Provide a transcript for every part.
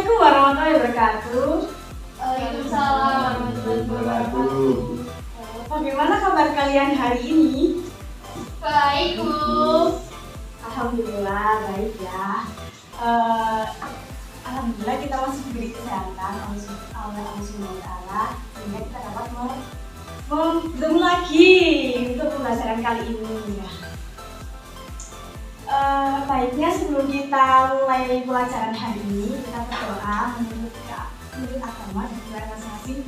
Assalamualaikum warahmatullahi wabarakatuh. Waalaikumsalam warahmatullahi wabarakatuh. Bagaimana kabar kalian hari ini? Baik, Bu. Alhamdulillah baik ya. Alhamdulillah kita masih diberi kesehatan oleh Allah Subhanahu wa Ta'ala sehingga kita dapat bertemu lagi untuk pembelajaran kali ini ya. Baiknya sebelum kita mulai pelajaran hari ini kita berdoa menurut agama dan juga masing-masing.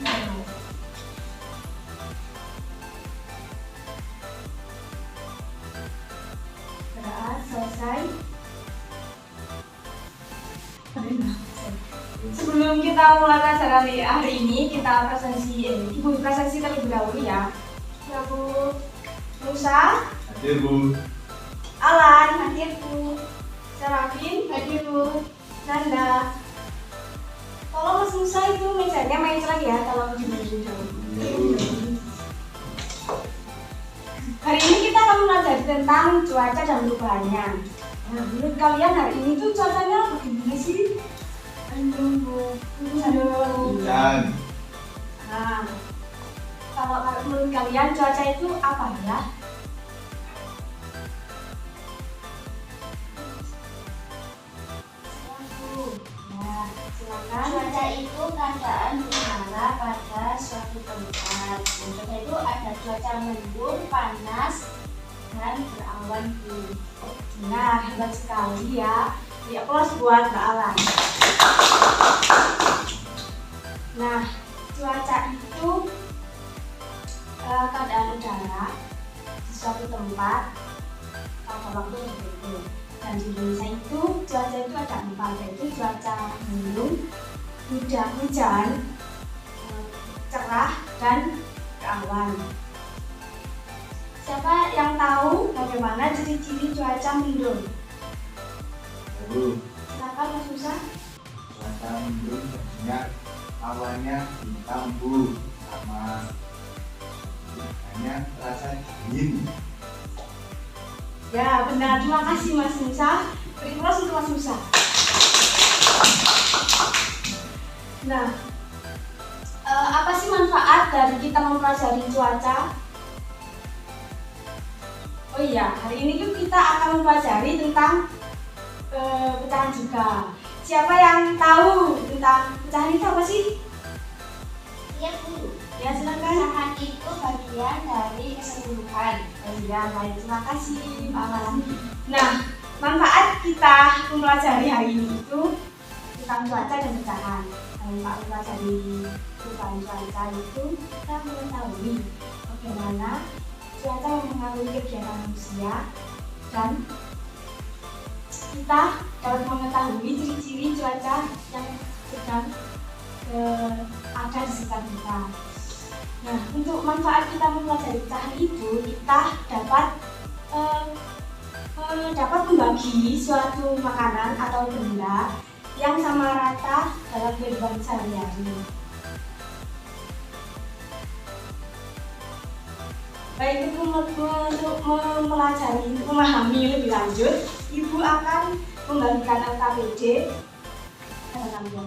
Berdoa selesai. Sebelum kita mulai pelajaran hari ini kita Ibu presensi terlebih dahulu ya. Ya Bu. Musa. Hadir Bu. Alan, hadir Bu. Serafin, hadir Bu. Nanda. Tolong Mas Musa itu mejanya main lagi ya, tolong dimainin dulu. Hari ini kita akan belajar tentang cuaca dan perubahannya. Nah, menurut kalian hari ini tuh cuacanya bagaimana sih? Aduh. Hujan. Nah, kalau menurut kalian cuaca itu apa ya? Cuaca itu keadaan udara pada suatu tempat. Contohnya itu ada cuaca mendung, panas, dan berawan. Nah, hebat sekali ya. Ya, aplaus buat Mbak Alan. Nah, cuaca itu keadaan udara di suatu tempat pada waktu tertentu. Dan di Indonesia itu cuaca itu ada 4, yaitu cuaca mendung, hujan, cerah, dan berawan. Siapa yang tahu bagaimana ciri-ciri cuaca mendung? Bu. Silakan Mas Musa. Cuaca mendung biasanya awannya hitam Bu, sama hanya terasa dingin. Ya benar, terima kasih Mas Musa. Beri aplaus untuk Mas Musa. Nah, apa sih manfaat dari kita mempelajari cuaca? Oh iya, hari ini kita akan mempelajari tentang pecahan juga. Siapa yang tahu tentang pecahan itu apa sih? Iya, Bu. Ya silakan. Pecahan itu bagian dari keseluruhan. Oh iya, baik, terima kasih Pak Alan. Nah, manfaat kita mempelajari hari ini itu tentang cuaca dan pecahan. Manfaat mempelajari perubahan cuaca itu kita mengetahui bagaimana cuaca mempengaruhi kegiatan manusia dan kita dapat mengetahui ciri-ciri cuaca yang sedang ada di sekitar kita. Nah, untuk manfaat kita mempelajari pecahan itu, kita dapat membagi suatu makanan atau benda yang sama rata dalam kehidupan sehari-hari. Baik, untuk memahami lebih lanjut, Ibu akan membagikan LKPD kepada kalian.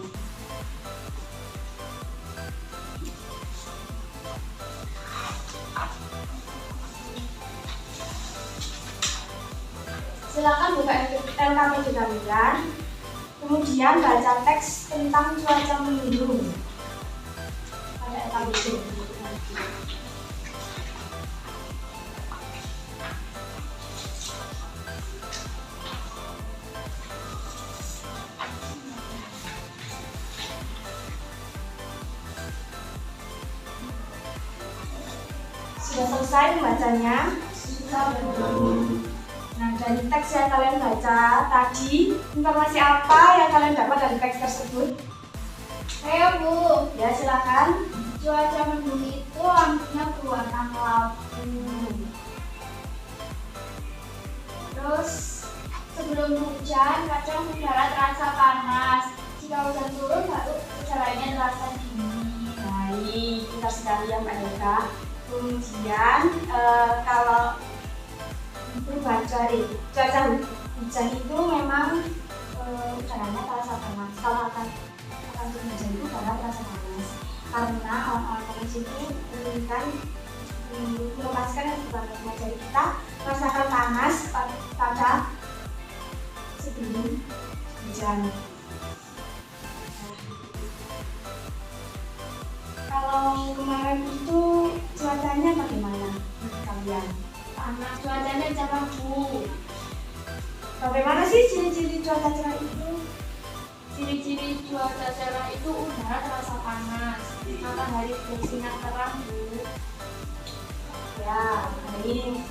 Silakan buka LKPD kalian, kemudian baca teks tentang cuaca mendung pada LKPD. Sudah selesai membacanya? Nah, dari teks yang kalian baca tadi, informasi apa yang kalian dapat dari teks tersebut? Ayo, Bu. Ya, silakan. Cuaca mendung itu lampunya berwarna kelabu. Terus sebelum hujan, kadang udara terasa panas. Jika hujan turun, baru udaranya terasa dingin. Baik, pintar sekali ya Mbak Yoga. Kemudian kalau perubahan cuaca hujan itu memang udaranya terasa panas. Kalau waktu hujan itu udara terasa panas karena awan-awan panas itu menginginkan melepaskan kekebalan jari kita merasakan panas pada sebelum hujan. Kalau kemarin itu cuacanya bagaimana kalian? Panas, cuacanya cerah Bu. Bagaimana sih ciri-ciri cuaca cerah itu? Ciri-ciri cuaca cerah itu udara terasa panas, matahari bersinar terang Bu. Ya, ini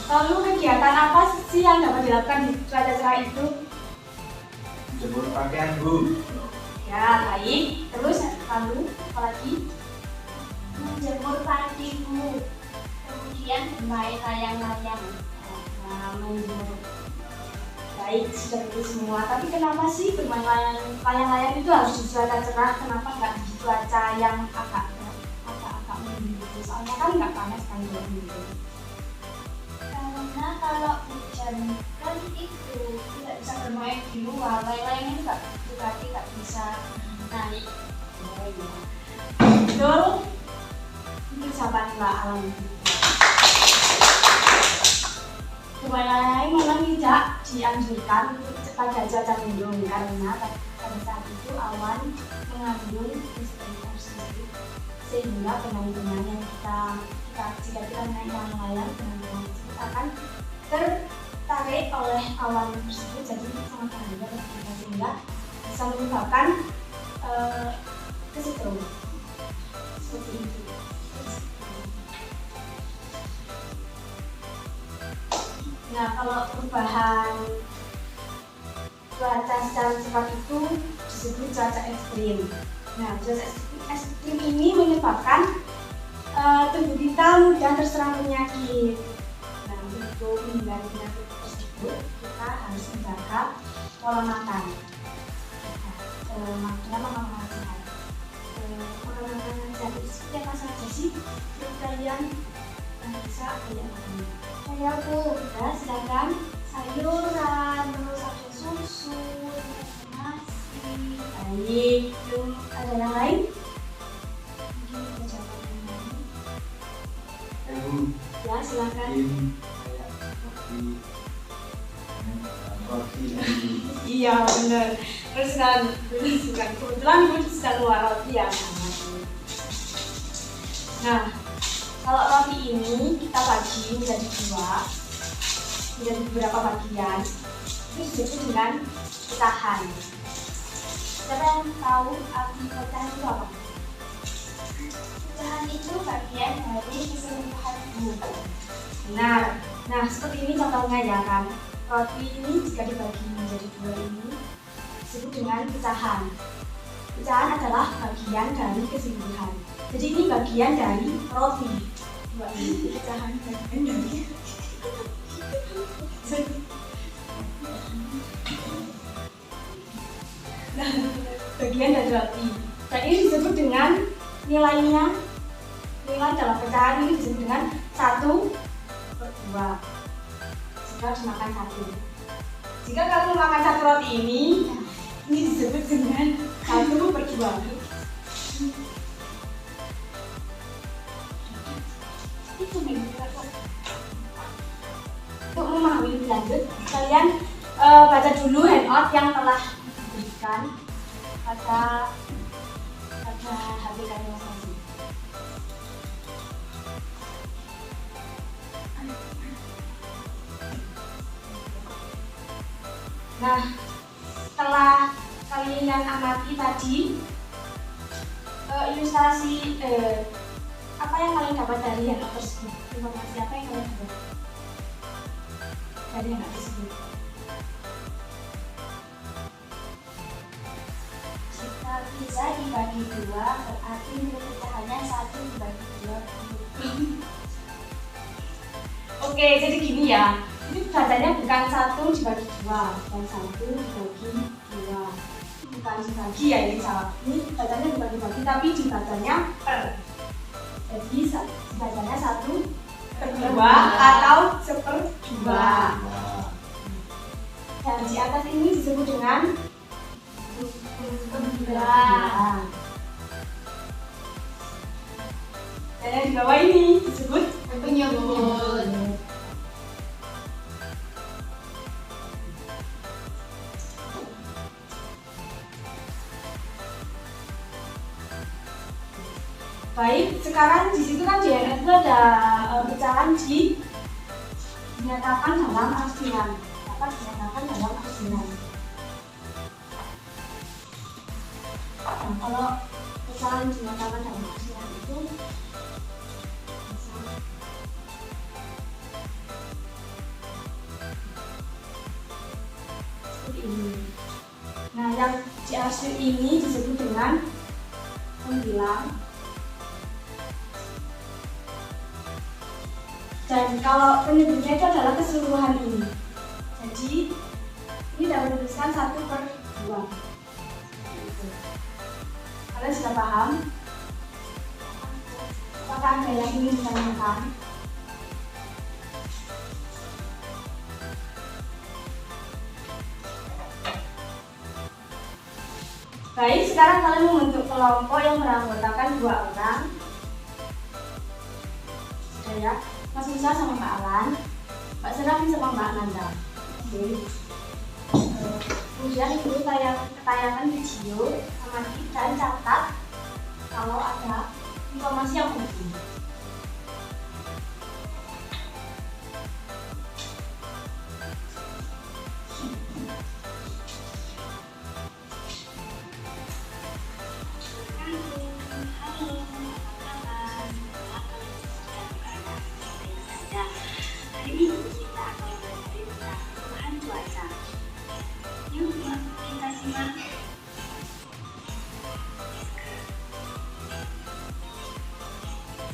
lalu kegiatan apa sih yang dapat dilakukan di cuaca cerah itu? Jemur pakaian Bu. Ya, baik. Terus lalu apa lagi? Menjemur padi Bu. Kemudian bermain layang-layang. Nah, menjemur. Baik, sudah itu semua. Tapi kenapa sih bermain layang-layang itu harus di cuaca cerah? Kenapa nggak di cuaca yang agak mendung gitu? Soalnya kan nggak panas kan gitu. Karena kalau hujan kan itu tidak bisa bermain di luar, layang-layang itu nggak bisa naik. Oh iya. Betul. Itu ucapan Mbak Alam. Bermain layang memang tidak dianjurkan pada cuaca mendung karena pada saat itu awan mengandung listrik sehingga benang-benang yang jika kita naik layang-layang benang-benang tersebut akan tertarik oleh awan tersebut jadi sangat bahaya bagi kita sehingga bisa menyebabkan kesetrum seperti itu. Nah, kalau perubahan cuaca secara cepat itu disebut cuaca ekstrim. Nah, cuaca ekstrim ini menyebabkan tubuh kita mudah terserang penyakit. Nah, untuk menghindari penyakit tersebut, kita harus menjaga pola makan. Maksudnya makan sehat. Pola makan sehat itu seperti apa saja sih? Kalian bisa kalian makan. Saya Bu, Ya, silakan. sayuran, terus ada susu, nasi. Baik, ada yang lain? Bu, Ya, silakan. ini kayak roti ini. Iya, benar. Terus kan, kebetulan ibu suka keluar roti ya. Nah, kalau roti ini kita bagi menjadi dua, menjadi beberapa bagian. Itu disebut dengan pecahan. Siapa yang tahu arti pecahan itu apa? Pecahan itu bagian dari keseluruhan Bu. Benar. Nah, seperti ini contohnya ya kan. Roti ini jika dibagi menjadi dua ini disebut dengan pecahan. Pecahan adalah bagian dari keseluruhan. Jadi ini bagian dari roti. Dua ini pecahan bagian dari. Nah, bagian dari roti. Dan ini disebut dengan nilai dalam pecahan ini disebut dengan 1/2 jika harus makan satu. Jika kamu makan satu roti ini disebut dengan 1/2. Itu untuk memahami lebih lanjut, kalian baca dulu handout yang telah diberikan pada HP kalian masing-masing. Nah, setelah kalian amati tadi ilustrasi apa yang kalian dapat dari handout tersebut, informasi apa yang kalian dapat dari handout tersebut? Jika bisa dibagi dua, berarti nilai pecahannya 1/2. Oke, jadi gini ya. Ini bacanya bukan 1/2, bukan 1/2. Bukan dibagi ya ini salah. Ini bacanya bukan dibagi, tapi dibacanya per. Jadi dibacanya 1/2 atau 1/2. Dan di atas ini disebut dengan Kebilang. Dan yang di bawah ini disebut Penyebut. Baik, sekarang di situ kan di NS itu ada pecahan dinyatakan dalam artian. Dapat dinyatakan dalam artian. Nah, kalau pecahan dinyatakan dalam artian itu seperti ini. Nah, yang di arsip ini disebut dengan pembilang. Dan kalau penyebutnya itu adalah keseluruhan ini. Jadi ini dapat dituliskan 1/2. Kalian sudah paham? Apakah ada yang ingin ditanyakan? Baik, sekarang kalian membentuk kelompok yang beranggotakan 2 orang. Sudah ya? Mas Musa sama Mbak Alan, Mbak Serafin sama Mbak Nanda. Oke. Kemudian ibu tayangan video sama dan catat kalau ada informasi yang penting.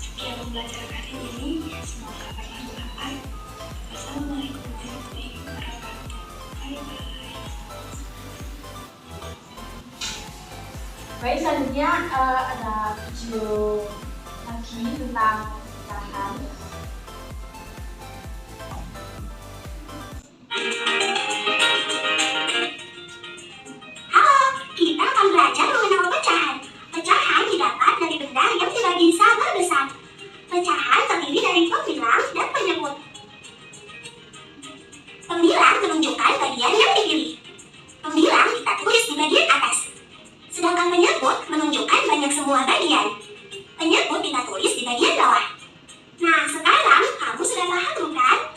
Sekian pembelajaran hari ini, semoga bermanfaat. Wassalamualaikum warahmatullahi wabarakatuh. Bye-bye. Baik, selanjutnya ada video lagi tentang pecahan. Halo, kita akan belajar mengenal pecahan. Pecahan didapat dari benda yang dibagi sama besar. Pecahan terdiri dari pembilang dan penyebut. Pembilang menunjukkan bagian yang dipilih. Pembilang kita tulis di bagian atas. Sedangkan penyebut menunjukkan banyak semua bagian. Penyebut kita tulis di bagian bawah. Nah, sekarang kamu sudah paham bukan?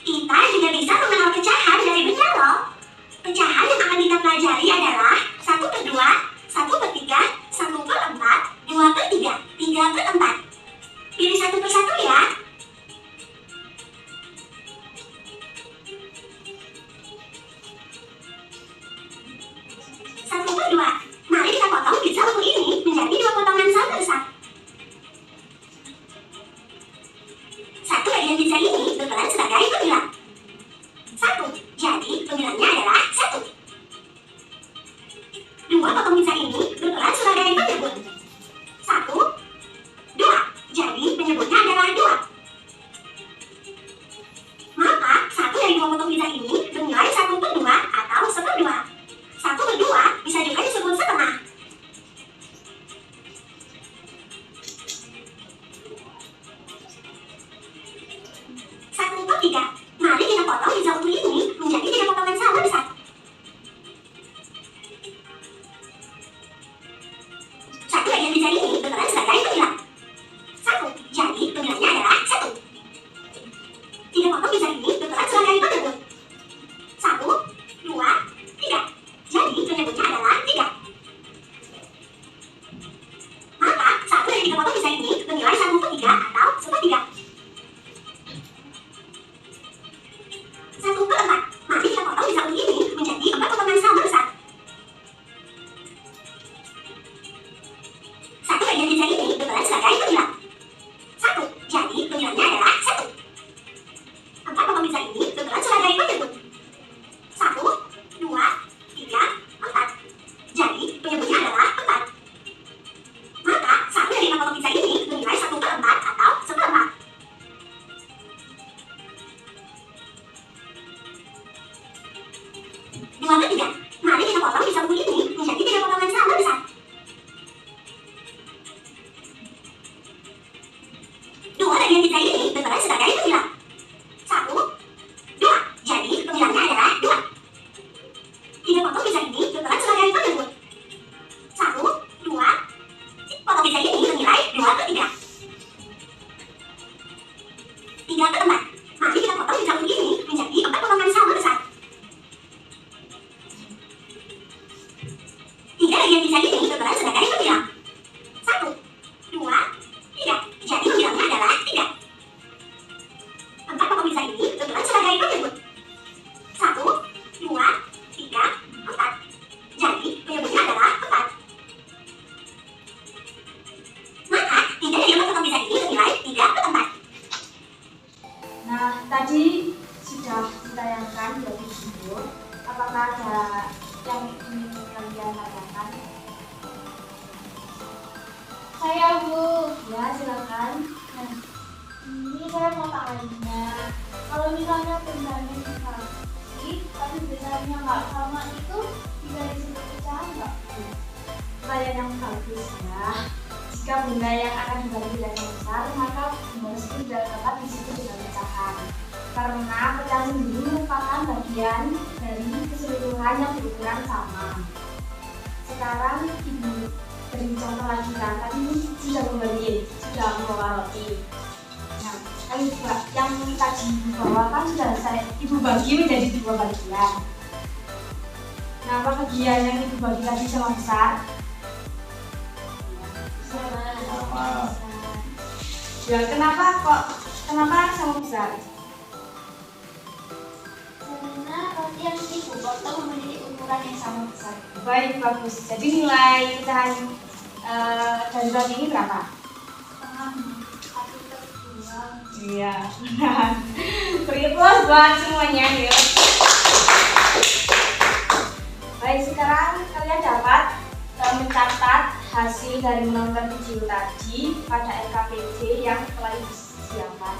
Kita juga bisa mengenal pecahan dari benda loh. Pecahan yang akan kita pelajari adalah 1/2, 1/3, 1/4, 2/3, 3/4. Pilih satu persatu ya. 1/2. Mari kita potong pizza utuh ini menjadi 2 potongan sama besar. Satu bagian pizza ini berperan sebagai pembilang. 1. Jadi pembilangnya adalah 1. 2 potong pizza ini berperan sebagai penyebut. 1, 2. Jadi penyebutnya adalah 2. 2/3. Mari kita potong pisau buku ini menjadi 3 potongan sama besar. 2 bagian pizza ini berperan sebagai pemilah. 1, 2. Jadi pemilahnya adalah 2. 3 potong pizza ini berperan sebagai pengebut. 1, 2. Potong pizza ini bernilai 2/3. 3/4. Mari kita potong pizza buku ini menjadi 4 potongan sama besar. 3 bagian pizza ini berperan sebagai pemilah. 1, 2, 3. Jadi pemilahnya adalah 3. 4 potong pizza ini berperan sebagai pengebut. 1, 2, 3, 4. Jadi pengebutnya adalah 4. Maka 3 dari 4 potong pizza ini bernilai 3/4. Nah, tadi sudah ditayangkan di video. Apakah ada yang ingin kalian tanyakan? Saya Bu. Ya, silakan. Nah, ini saya mau tanya, kalau misalnya bendanya dikasih tapi besarnya nggak sama, itu bisa disebut pecahan nggak? Pertanyaan yang bagus ya. Jika benda yang akan dibagi dengan besar, maka benda itu tidak dapat disebut dengan pecahan. Karena pecahan sendiri merupakan bagian dari keseluruhan yang berukuran sama. Sekarang Ibu beri contoh lagi kan, tadi sudah membagi, sudah membawa roti. Nah, yang tadi Ibu bawa kan sudah Ibu bagi menjadi 2 bagian. Nah, apa bagian yang Ibu bagi tadi sama besar? Sama. Ya, kenapa sama besar? Karena roti yang Ibu potong memiliki ukuran yang sama besar. Baik, bagus. Jadi nilai pecahan dari roti ini berapa? Setengah satu kedua. Iya. Beri applause buat semuanya ya. Baik, sekarang kalian dapat mencatat hasil dari menonton video tadi pada LKPD yang telah disiapkan.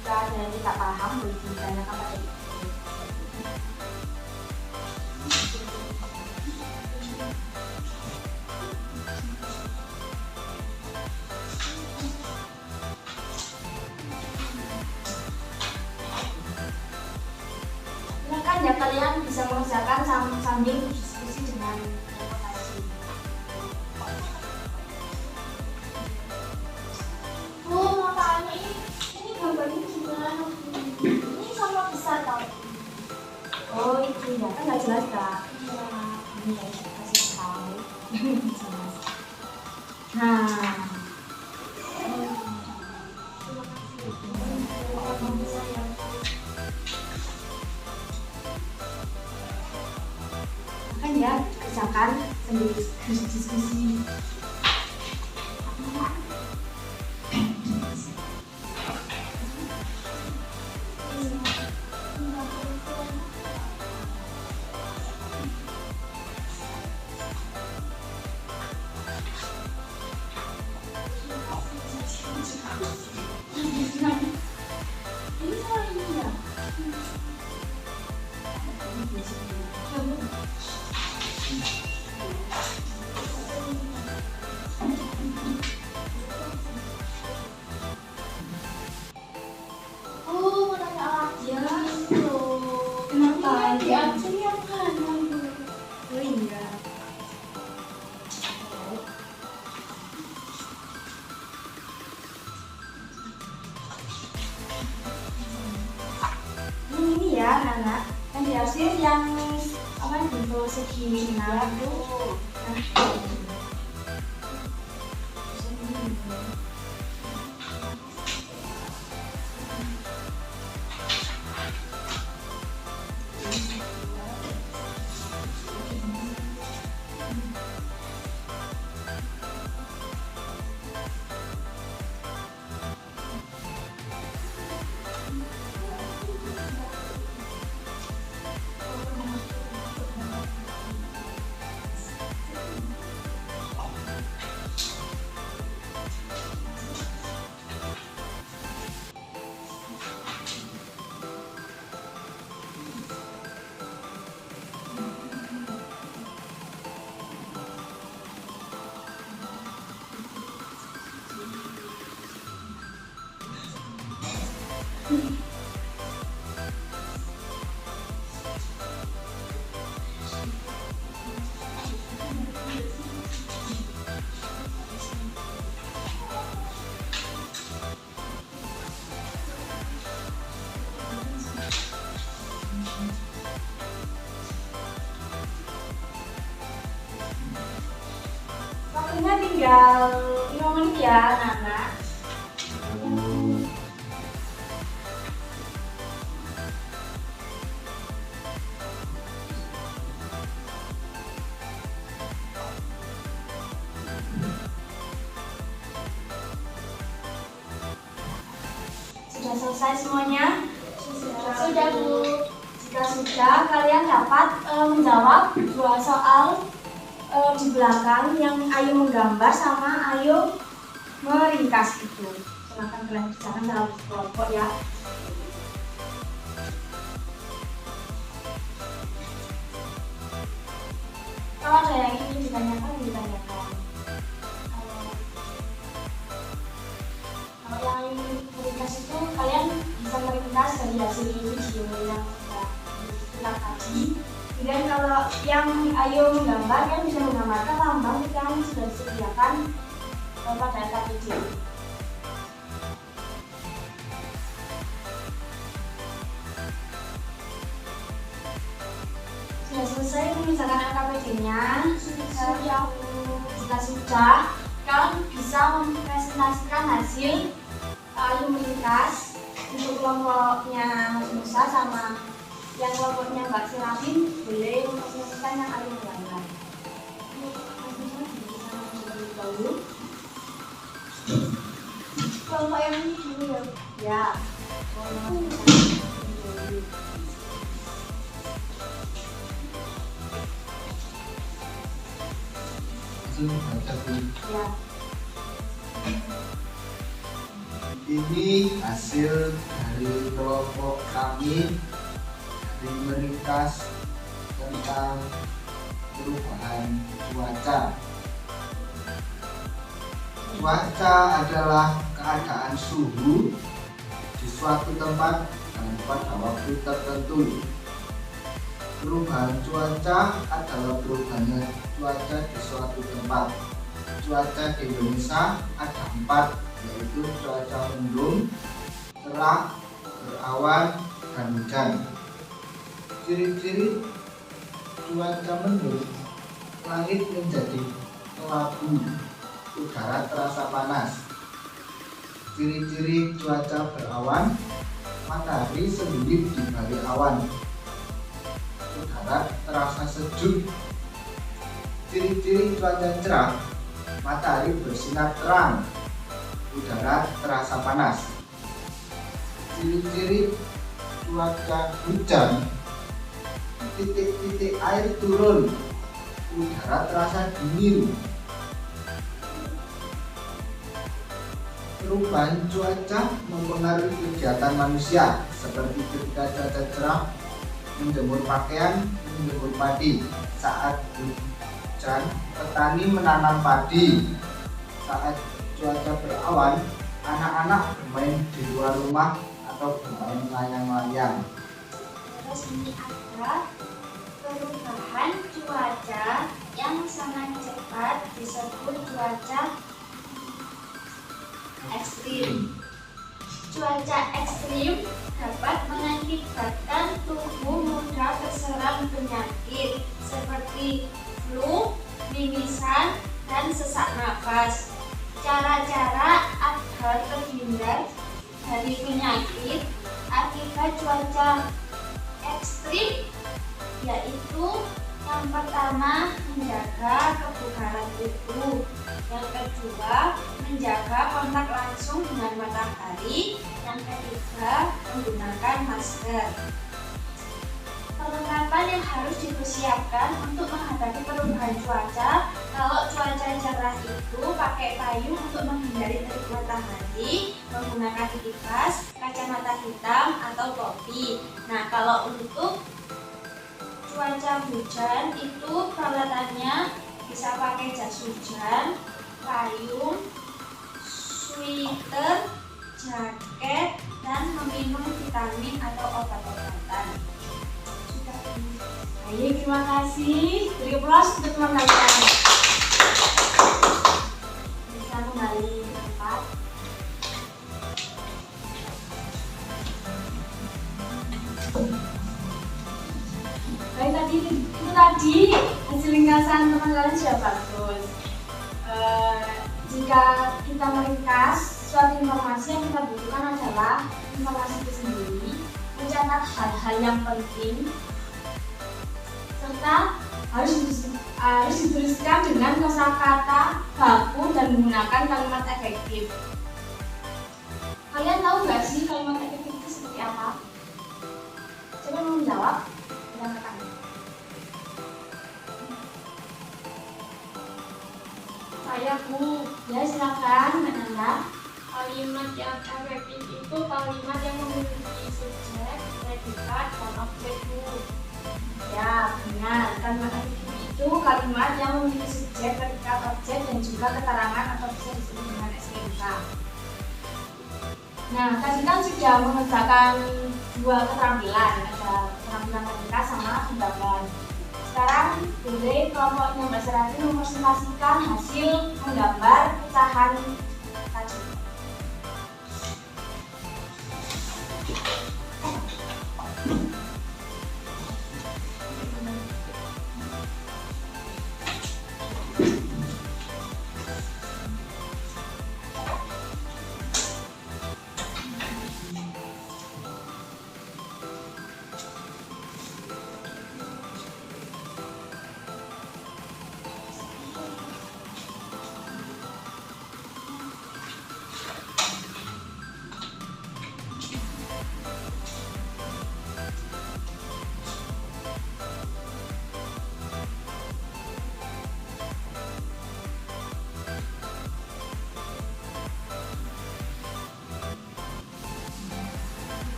Jika ada yang tidak paham, boleh ditanyakan pada Ibu. Silakan ya, kalian bisa mengerjakan sambil berdiskusi dengan reputasi. Bu, mau tanya ini gambarnya gimana? Ini sama besar tau? Oh itu ya, kan nggak jelas kak. Ini ya, kasih tahu. Jelas. Nah, kan ya, kerjakan sambil diskusi. Ini sama ini ya? Mau tanya lagi ya? Kenapa? Diatur yang kanan Bu. Oh iya. Ini ya anak, yang diarsir yang apa bentuk segi nah itu. tinggal 5 menit ya anak-anak. Sudah selesai semuanya? Sudah, Bu. Jika sudah, kalian dapat menjawab 2 soal di belakang yang ayo menggambar sama ayo meringkas itu. Silakan kalian bicara dalam kelompok ya. Kalau ada yang ingin ditanyakan, ditanyakan. Kalau yang meringkas itu kalian bisa meringkas dari hasil video yang sudah tadi. Dan kalau yang ayo menggambar kan bisa menggambarkan lambang yang sudah disediakan pada KPJ. Sudah selesai mengerjakan LKPD-nya. Jika sudah, kalian bisa mempresentasikan hasil ayo meringkas untuk kelompoknya Mas Musa sama yang kelompoknya Mbak Sirafin boleh mempresentasikan yang ayo menggambar. Kelompok yang ini dulu ya. Ya. Ya. Ini hasil dari kelompok kami dari meringkas tentang perubahan cuaca. Cuaca adalah keadaan suhu di suatu tempat dan pada waktu tertentu. Perubahan cuaca adalah perubahan cuaca di suatu tempat. Cuaca di Indonesia ada 4, yaitu cuaca mendung, cerah, berawan, dan hujan. Ciri-ciri cuaca mendung: langit menjadi kelabu, udara terasa panas. Ciri-ciri cuaca berawan: matahari sembunyi di balik awan, udara terasa sejuk. Ciri-ciri cuaca cerah: matahari bersinar terang, udara terasa panas. Ciri-ciri cuaca hujan: titik-titik air turun, udara terasa dingin. Perubahan cuaca mempengaruhi kegiatan manusia, seperti ketika cuaca cerah, menjemur pakaian, menjemur padi. Saat hujan, petani menanam padi. Saat cuaca berawan, anak-anak bermain di luar rumah atau bermain layang-layang. Terus ini ada perubahan cuaca yang sangat cepat disebut cuaca ekstrim. Cuaca ekstrim dapat mengakibatkan tubuh mudah terserang penyakit seperti flu, mimisan, dan sesak nafas. Cara-cara agar terhindar dari penyakit akibat cuaca ekstrim yaitu yang pertama, menjaga kebugaran tubuh. Yang kedua, menjaga kontak langsung dengan matahari. Yang ketiga, menggunakan masker. Perlengkapan yang harus dipersiapkan untuk menghadapi perubahan cuaca. Kalau cuaca cerah itu pakai payung untuk menghindari terik matahari, menggunakan kipas, kacamata hitam atau topi. Nah, kalau untuk cuaca hujan itu peralatannya bisa pakai jas hujan, payung, sweater, jaket, dan meminum vitamin atau obat-obatan. Baik, terima kasih. Beri aplaus untuk teman kalian. Bisa kembali ke tempat. Baik, itu tadi hasil ringkasan teman kalian sudah bagus. jika kita meringkas, suatu informasi yang kita butuhkan adalah informasi itu sendiri, mencatat hal-hal yang penting, serta harus dituliskan dengan kosakata baku dan menggunakan kalimat efektif. Kalian tahu nggak sih kalimat efektif itu seperti apa? Coba mau menjawab, silakan. Saya Bu. Ya silakan, Mbak Nanda. Kalimat yang efektif itu kalimat yang memiliki subjek, predikat, dan objek Bu. Ya benar, kalimat efektif itu kalimat yang memiliki subjek, predikat, objek, dan juga keterangan atau bisa disebut dengan SPK. Nah, tadi kan sudah mengerjakan dua keterampilan, ada keterampilan meringkas sama menggambar. Sekarang boleh kelompoknya Mbak Serati mempresentasikan hasil menggambar pecahan tadi.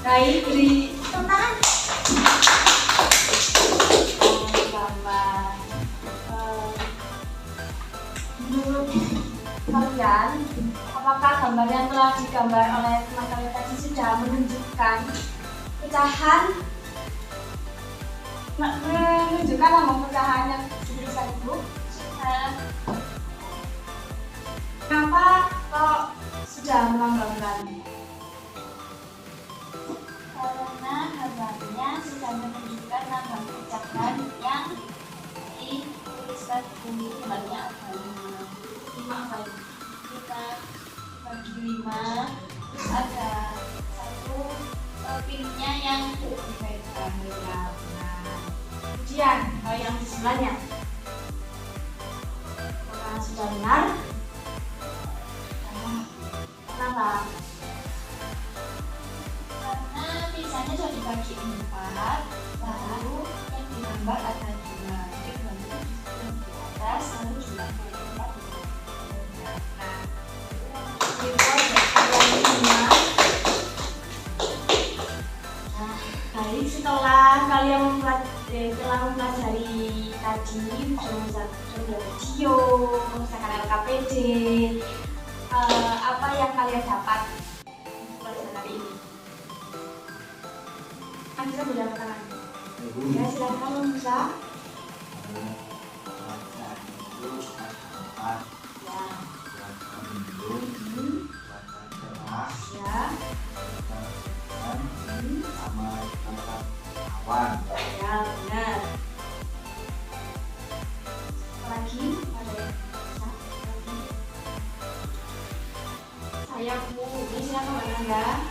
Baik, beri tepuk tangan. Gambar. Menurut kalian, apakah gambar yang telah digambar oleh teman-teman tadi sudah menunjukkan pecahan, menunjukkan lambang pecahan yang dituliskan Ibu? Kenapa kok sudah melambangkan? Karena gambarnya sudah menunjukkan lambang pecahan yang dituliskan di gambarnya ada 5 apa itu? Kita bagi 5, terus ada satu pinnya yang dipegang ya. Kemudian, yang di sebelahnya, apakah sudah benar? Kenapa? Karena misalnya sudah dibagi 4, lalu yang digambar ada 2, jadi gambar yang di atas lalu 2 di Baik, setelah kalian mempelajari tadi sudah video, misalkan LKPD, apa yang kalian dapat pelajaran hari ini? Kan kita sudah tangan. Ya, silakan kamu bisa. Ya, benar. Apalagi ada yang bisa? Saya Bu, ini silakan Mbak Nanda.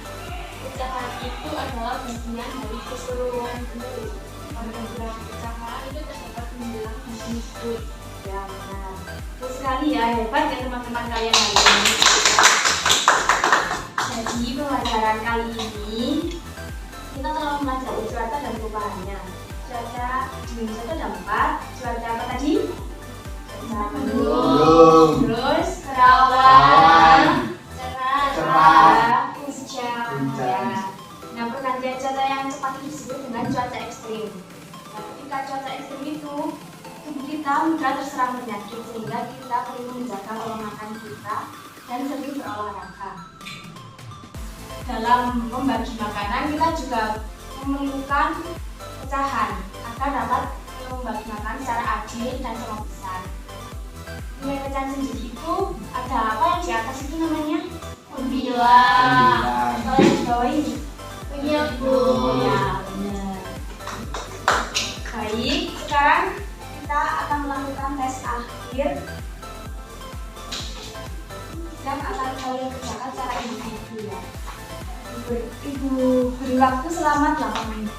Pecahan itu adalah bagian dari keseluruhan bentuk. Pada beberapa pecahan itu terdapat menjelang disebut. Ya, benar. Betul sekali ya, hebat ya teman-teman kalian hari ini. Jadi pelajaran kali ini kita telah mempelajari cuaca dan perubahannya. Cuaca di Indonesia itu ada 4. Cuaca apa tadi? Cuaca mendung, terus rawan, cerah, hujan. Ya. Nah, pergantian cuaca yang cepat itu disebut dengan cuaca ekstrim. Nah, ketika cuaca ekstrim itu tubuh kita mudah terserang penyakit, sehingga kita perlu menjaga pola makan kita dan sering berolahraga. Dalam membagi makanan kita juga memerlukan pecahan agar dapat membagi makan secara adil dan sama besar. Nilai pecahan sendiri itu ada apa yang di atas itu namanya? Bilang. Kalau yang di bawah ini? Penyebut. Ya, benar. Baik, sekarang kita akan melakukan tes akhir dan akan kalian kerjakan secara individu ya. Ibu beri waktu selama 8 menit.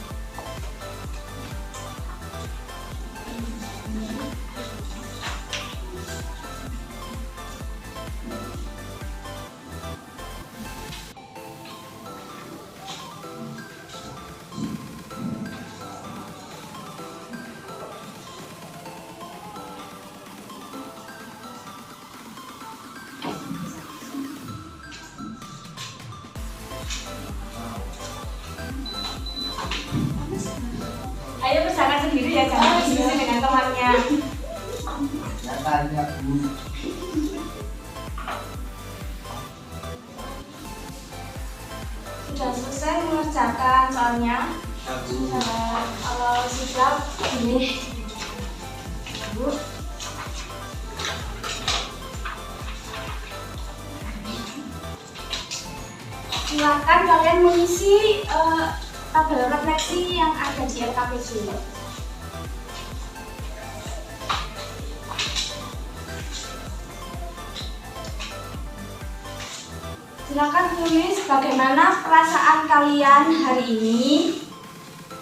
Ayo kerjakan sendiri ya, jangan diskusi dengan temannya. Ya tanya Bu. Sudah selesai mengerjakan soalnya? Kalau sudah ini Bu. Silakan kalian mengisi tabel refleksi yang ada di LKPD. Silakan tulis bagaimana perasaan kalian hari ini.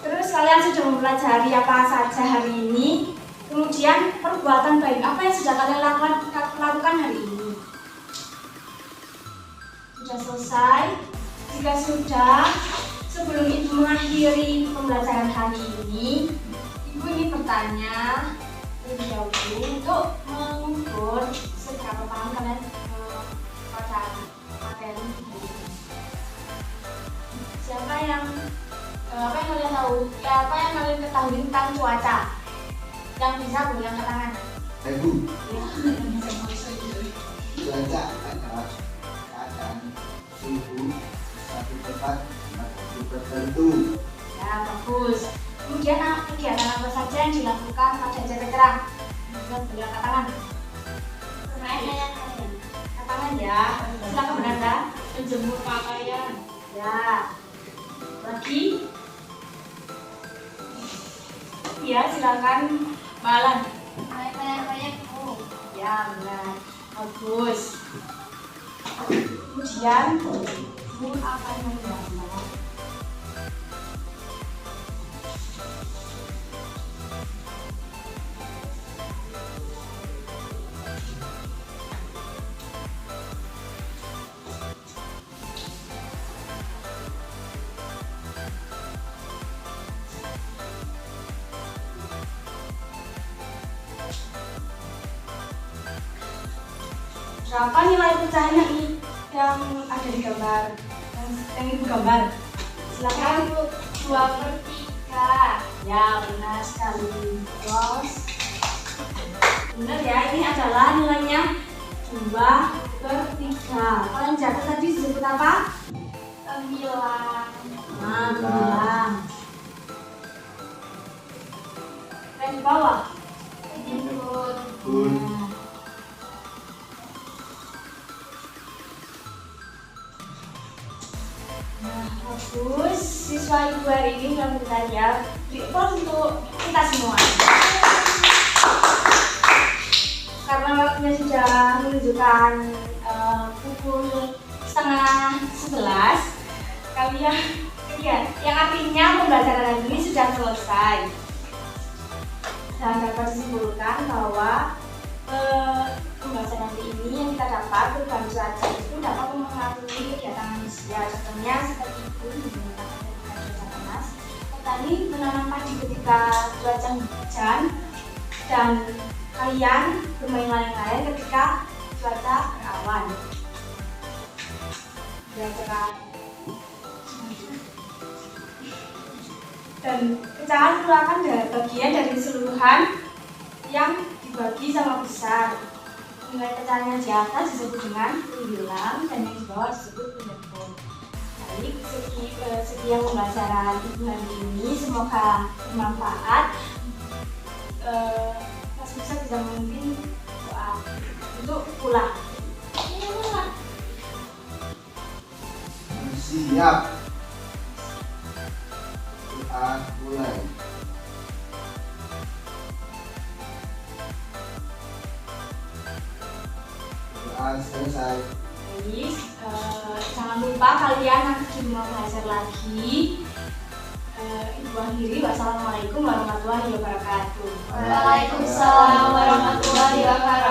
Terus kalian sudah mempelajari apa saja hari ini. Kemudian perbuatan baik apa yang sudah kalian lakukan hari ini. Sudah selesai? Jika sudah, sebelum Ibu mengakhiri pembelajaran hari ini, Ibu ingin bertanya terlebih dahulu untuk mengukur seberapa paham kalian pada materi ini. Siapa yang apa yang kalian tahu? Apa yang kalian ketahui tentang cuaca? Yang bisa boleh angkat tangan. Bu. Ya. Cuaca adalah keadaan suhu satu tempat waktu tertentu. Ya, bagus. Kemudian kegiatan apa saja yang dilakukan pada jam cerah? Boleh angkat tangan. Kalian. Angkat tangan ya. Silakan Bunda. Menjemur pakaian. Ya. Lagi? Ya, silakan Malan. Banyak-banyak. Ya, benar. Bagus. Kemudian Bu akan menggambar. Berapa nilai pecahan yang ada di gambar? Yang Ibu gambar? Silakan. 2/3. Ya, benar sekali. Bos. Benar ya, ini adalah nilainya 2/3. Kalau yang jatuh tadi disebut apa? 9. Nah, 9. Dan di bawah? Ikut. Bun. Nah, bagus. Siswa ibu hari ini sudah pintar ya. Beri applause untuk kita semua. Karena waktunya sudah menunjukkan pukul 10:30, kalian ya, yang artinya pembelajaran hari ini sudah selesai. Dan dapat disimpulkan bahwa pembahasan hari ini yang kita dapat perubahan cuaca itu dapat mempengaruhi kegiatan manusia. Contohnya seperti itu menggunakan cuaca panas, petani menanam padi ketika cuaca hujan, dan kalian bermain layang-layang ketika cuaca berawan. Ya, cerah. Dan pecahan merupakan bagian dari keseluruhan yang dibagi sama besar. Nilai pecahan yang di atas disebut dengan triwilang dan yang di bawah disebut penyebut. Baik, sekian pembelajaran ibu hari ini, semoga bermanfaat. Mas bisa memimpin doa untuk pulang. Siap. Doa mulai. Doa selesai. Baik, jangan lupa kalian nanti mau belajar lagi. Ibu akhiri, wassalamualaikum warahmatullahi wabarakatuh. Waalaikumsalam warahmatullahi wabarakatuh.